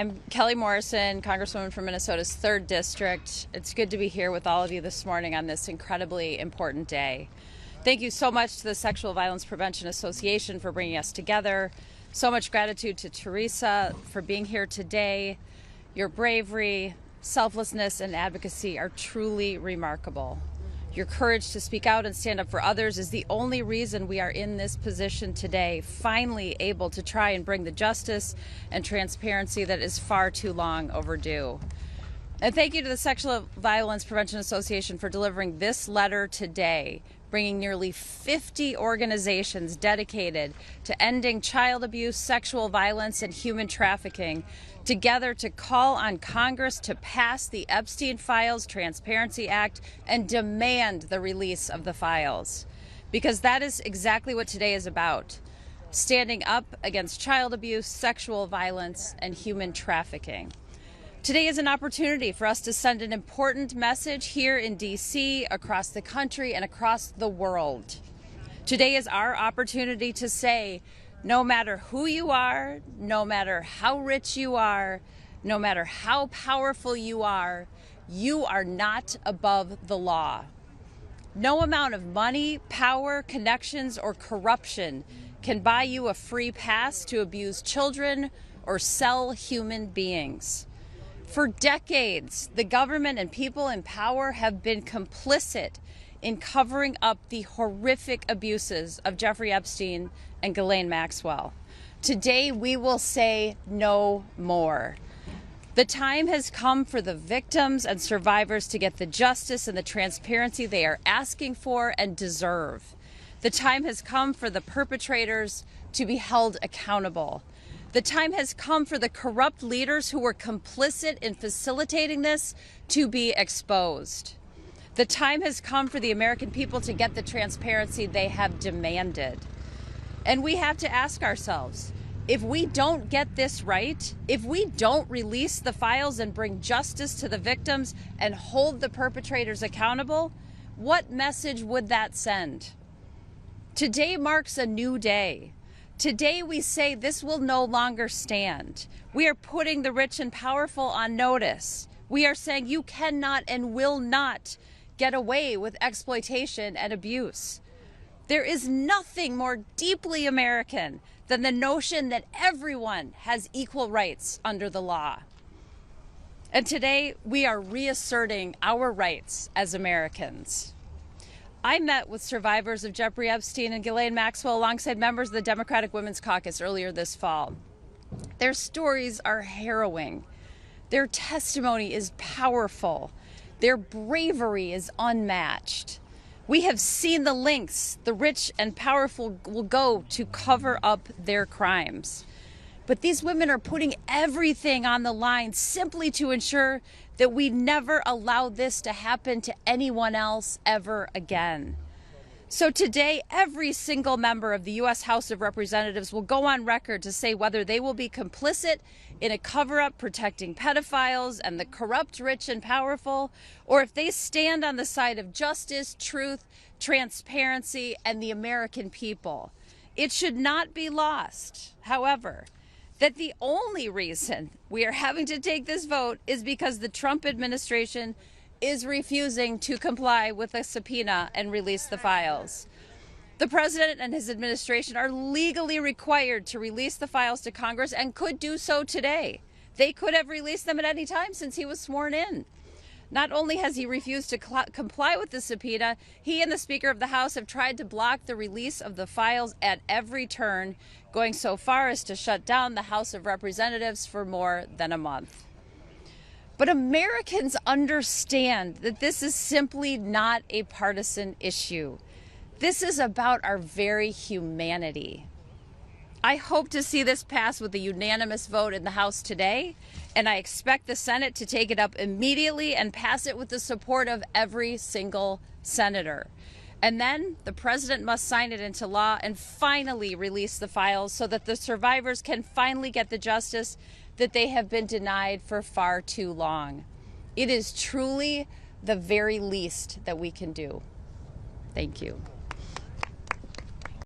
I'm Kelly Morrison, Congresswoman from Minnesota's 3rd District. It's good to be here with all of you this morning on this incredibly important day. Thank you so much to the Sexual Violence Prevention Association for bringing us together. So much gratitude to Teresa for being here today. Your bravery, selflessness, and advocacy are truly remarkable. Your courage to speak out and stand up for others is the only reason we are in this position today, finally able to try and bring the justice and transparency that is far too long overdue. And thank you to the Sexual Violence Prevention Association for delivering this letter today, bringing nearly 50 organizations dedicated to ending child abuse, sexual violence, and human trafficking together to call on Congress to pass the Epstein Files Transparency Act and demand the release of the files. Because that is exactly what today is about: standing up against child abuse, sexual violence, and human trafficking. Today is an opportunity for us to send an important message here in D.C., across the country, and across the world. Today is our opportunity to say, no matter who you are, no matter how rich you are, no matter how powerful you are not above the law. No amount of money, power, connections, or corruption can buy you a free pass to abuse children or sell human beings. For decades, the government and people in power have been complicit in covering up the horrific abuses of Jeffrey Epstein and Ghislaine Maxwell. Today, we will say no more. The time has come for the victims and survivors to get the justice and the transparency they are asking for and deserve. The time has come for the perpetrators to be held accountable. The time has come for the corrupt leaders who were complicit in facilitating this to be exposed. The time has come for the American people to get the transparency they have demanded. And we have to ask ourselves, if we don't get this right, if we don't release the files and bring justice to the victims and hold the perpetrators accountable, what message would that send? Today marks a new day. Today we say this will no longer stand. We are putting the rich and powerful on notice. We are saying you cannot and will not get away with exploitation and abuse. There is nothing more deeply American than the notion that everyone has equal rights under the law. And today we are reasserting our rights as Americans. I met with survivors of Jeffrey Epstein and Ghislaine Maxwell alongside members of the Democratic Women's Caucus earlier this fall. Their stories are harrowing. Their testimony is powerful. Their bravery is unmatched. We have seen the lengths the rich and powerful will go to cover up their crimes. But these women are putting everything on the line simply to ensure that we never allow this to happen to anyone else ever again. So today, every single member of the U.S. House of Representatives will go on record to say whether they will be complicit in a cover-up protecting pedophiles and the corrupt, rich, and powerful, or if they stand on the side of justice, truth, transparency, and the American people. It should not be lost, however, that the only reason we are having to take this vote is because the Trump administration is refusing to comply with a subpoena and release the files. The president and his administration are legally required to release the files to Congress and could do so today. They could have released them at any time since he was sworn in. Not only has he refused to comply with the subpoena, he and the Speaker of the House have tried to block the release of the files at every turn, going so far as to shut down the House of Representatives for more than a month. But Americans understand that this is simply not a partisan issue. This is about our very humanity. I hope to see this pass with a unanimous vote in the House today, and I expect the Senate to take it up immediately and pass it with the support of every single senator. And then the president must sign it into law and finally release the files so that the survivors can finally get the justice that they have been denied for far too long. It is truly the very least that we can do. Thank you.